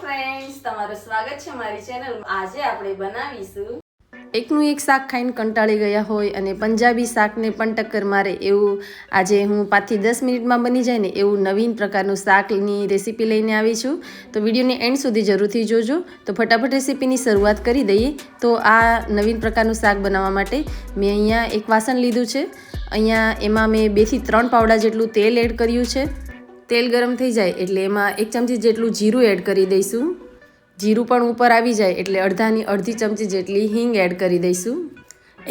Friends, તમારું સ્વાગત છે મારી ચેનલમાં। આજે આપણે બનાવીશું એકનું એક શાક ખાઈને કંટાળી ગયા હોય અને પંજાબી શાકને પણ ટક્કર મારે એવું આજે હું 5 થી 10 મિનિટમાં બની જાય ને એવું નવીન પ્રકારનું શાકની રેસીપી લઈને આવી છું। તો વિડીયોને એન્ડ સુધી જરૂરથી જોજો। તો ફટાફટ રેસીપીની શરૂઆત કરી દઈએ। તો આ નવીન પ્રકારનું શાક બનાવવા માટે મેં અહીંયા એક વાસણ લીધું છે। અહીંયા એમાં મેં 2 થી 3 પાવડા જેટલું તેલ એડ કર્યું છે। તેલ ગરમ થઈ જાય એટલે એમાં 1 ચમચી જેટલું જીરું એડ કરી દઈશું। જીરું પણ ઉપર આવી જાય એટલે અડધી ચમચી જેટલી હિંગ એડ કરી દઈશું।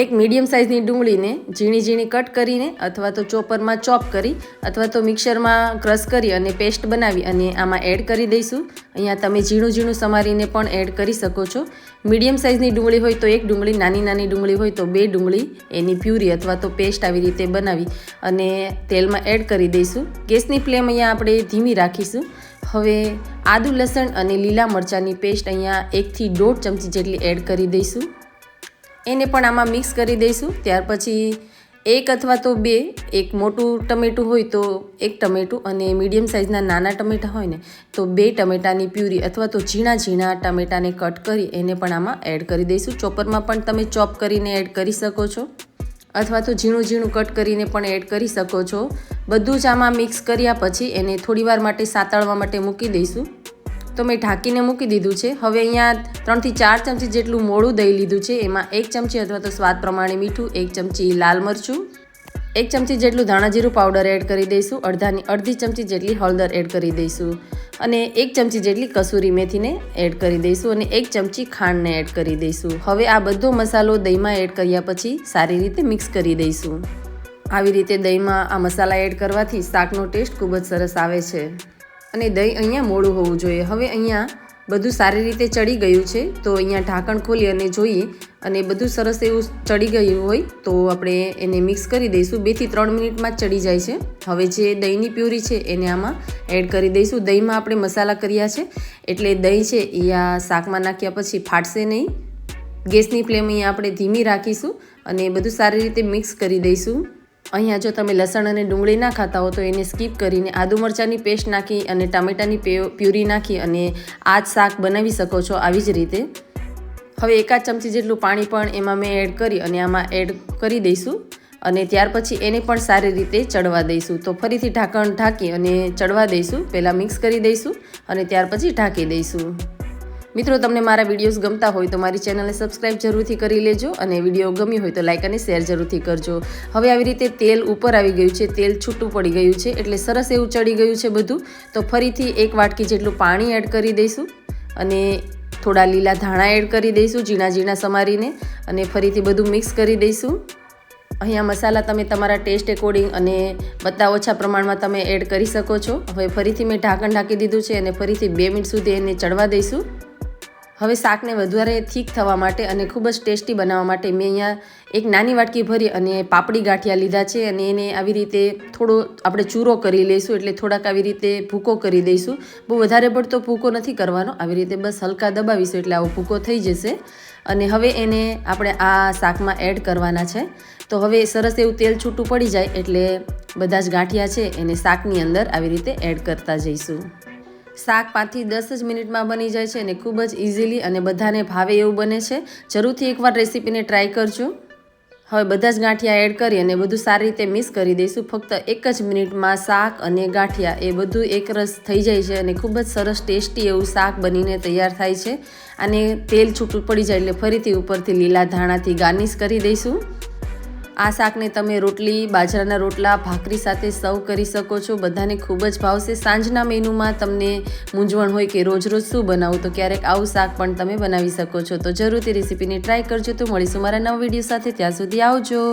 એક મીડિયમ સાઇઝની ડુંગળીને ઝીણી ઝીણી કટ કરીને અથવા તો ચોપરમાં ચોપ કરી અથવા તો મિક્સરમાં ક્રશ કરી અને પેસ્ટ બનાવી અને આમાં એડ કરી દઈશું। અહીંયા તમે ઝીણું ઝીણું સમારીને પણ એડ કરી શકો છો। મીડિયમ સાઇઝની ડુંગળી હોય તો 1 ડુંગળી, નાની ડુંગળી હોય તો 2 ડુંગળી એની પ્યુરી અથવા તો પેસ્ટ આવી રીતે બનાવી અને તેલમાં એડ કરી દઈશું। ગેસની ફ્લેમ અહીંયા આપણે ધીમી રાખીશું। હવે આદુ, લસણ અને લીલા મરચાંની પેસ્ટ અહીંયા 1 થી 1.5 ચમચી જેટલી એડ કરી દઈશું। એને પણ આમાં મિક્સ કરી દઈશું। ત્યાર પછી 1 અથવા તો 2, એક મોટું ટમેટું હોય તો 1 ટમેટું અને મીડિયમ સાઇઝના નાના ટમેટા હોય ને તો 2 ટમેટાની પ્યુરી અથવા તો ઝીણા ટમેટાને કટ કરી એને પણ આમાં એડ કરી દઈશું। ચોપરમાં પણ તમે ચોપ કરીને એડ કરી શકો છો અથવા તો ઝીણું કટ કરીને પણ એડ કરી શકો છો। બધું જ આમાં મિક્સ કર્યા પછી એને થોડીવાર માટે સાતળવા માટે મૂકી દઈશું। તો મેં ઢાંકીને મૂકી દીધું છે। હવે અહીંયા 3 થી 4 ચમચી જેટલું મોળું દહીં લીધું છે। એમાં 1 ચમચી અથવા તો સ્વાદ પ્રમાણે મીઠું, 1 ચમચી લાલ મરચું, 1 ચમચી જેટલું ધાણા જીરું પાવડર એડ કરી દઈશું। અડધી ચમચી જેટલી હળદર એડ કરી દઈશું અને 1 ચમચી જેટલી કસૂરી મેથીને એડ કરી દઈશું અને 1 ચમચી ખાંડને એડ કરી દઈશું। હવે આ બધો મસાલો દહીંમાં એડ કર્યા પછી સારી રીતે મિક્સ કરી દઈશું। આવી રીતે દહીંમાં આ મસાલા એડ કરવાથી શાકનો ટેસ્ટ ખૂબ જ સરસ આવે છે અને દહીં અહીંયા મોળું હોવું જોઈએ। હવે અહીંયા બધું સારી રીતે ચડી ગયું છે તો અહીંયા ઢાંકણ ખોલી અને જોઈએ અને બધું સરસ એવું ચડી ગયું હોય તો આપણે એને મિક્સ કરી દઈશું। 2 થી 3 મિનિટમાં જ ચડી જાય છે। હવે જે દહીંની પ્યુરી છે એને આમાં એડ કરી દઈશું। દહીંમાં આપણે મસાલા કર્યા છે એટલે દહીં છે એ આ શાકમાં નાખ્યા પછી ફાટશે નહીં। ગેસની ફ્લેમ અહીંયા આપણે ધીમી રાખીશું અને બધું સારી રીતે મિક્સ કરી દઈશું। અહીંયા જો તમે લસણ અને ડુંગળી ના ખાતા હો તો એને સ્કીપ કરીને આદુ મરચાંની પેસ્ટ નાખી અને ટામેટાની પ્યુરી નાખી અને આ જ શાક બનાવી શકો છો આવી જ રીતે। હવે 1 ચમચી જેટલું પાણી પણ એમાં મેં એડ કરી અને આમાં એડ કરી દઈશું અને ત્યાર પછી એને પણ સારી રીતે ચડવા દઈશું। તો ફરીથી ઢાંકણ ઢાંકી અને ચડવા દઈશું। પહેલાં મિક્સ કરી દઈશું અને ત્યાર પછી ઢાંકી દઈશું। મિત્રો, તમને મારા વિડીયોઝ ગમતા હોય તો મારી ચેનલને સબસ્ક્રાઈબ જરૂરથી કરી લેજો અને વિડીયો ગમ્યો હોય તો લાઈક અને શેર જરૂરથી કરજો। હવે આવી રીતે તેલ ઉપર આવી ગયું છે, તેલ છૂટું પડી ગયું છે એટલે સરસ એવું ચડી ગયું છે બધું। તો ફરીથી 1 વાટકી જેટલું પાણી એડ કરી દઈશું અને થોડા લીલા ધાણા એડ કરી દઈશું ઝીણા સમારીને અને ફરીથી બધું મિક્સ કરી દઈશું। અહીંયા મસાલા તમે તમારા ટેસ્ટ એકોર્ડિંગ અને બધા ઓછા પ્રમાણમાં તમે એડ કરી શકો છો। હવે ફરીથી મેં ઢાંકણ ઢાંકી દીધું છે અને ફરીથી 2 મિનિટ સુધી એને ચડવા દઈશું। હવે શાકને વધારે થીક થવા માટે અને ખૂબ જ ટેસ્ટી બનાવવા માટે મેં અહીંયા એક નાની વાટકી ભરી અને પાપડી ગાંઠિયા લીધા છે અને એને આવી રીતે થોડો આપણે ચૂરો કરી લઈશું એટલે થોડાક આવી રીતે ભૂકો કરી દઈશું। બહુ વધારે પડતો ભૂકો નથી કરવાનો, આવી રીતે બસ હલકા દબાવીશું એટલે આવો ભૂકો થઈ જશે અને હવે એને આપણે આ શાકમાં એડ કરવાના છે। તો હવે સરસ એવું તેલ છૂટું પડી જાય એટલે બધા જ ગાંઠિયા છે એને શાકની અંદર આવી રીતે એડ કરતા જઈશું। શાક 5 થી 10 જ મિનિટમાં બની જાય છે અને ખૂબ જ ઇઝીલી અને બધાને ભાવે એવું બને છે। જરૂરથી એકવાર રેસીપીને ટ્રાય કરજો। હવે બધા જ ગાંઠિયા એડ કરી અને બધું સારી રીતે મિક્સ કરી દઈશું। ફક્ત 1 જ મિનિટમાં શાક અને ગાંઠિયા એ બધું એકરસ થઈ જાય છે અને ખૂબ જ સરસ ટેસ્ટી એવું શાક બનીને તૈયાર થાય છે। અને તેલ છૂટું પડી જાય એટલે ફરીથી ઉપરથી લીલા ધાણાથી ગાર્નિશ કરી દઈશું। આ શાકને તમે રોટલી, બાજરાના રોટલા, ભાખરી સાથે સર્વ કરી શકો છો। બધાને ખૂબ જ ભાવશે। સાંજના મેનુમાં તમને મૂંઝવણ હોય કે રોજ શું બનાવું તો ક્યારેક આવું શાક પણ તમે બનાવી શકો છો। તો જરૂરથી રેસીપીને ટ્રાય કરજો। તો મળીશું મારા નવા વિડીયો સાથે, ત્યાં સુધી આવજો।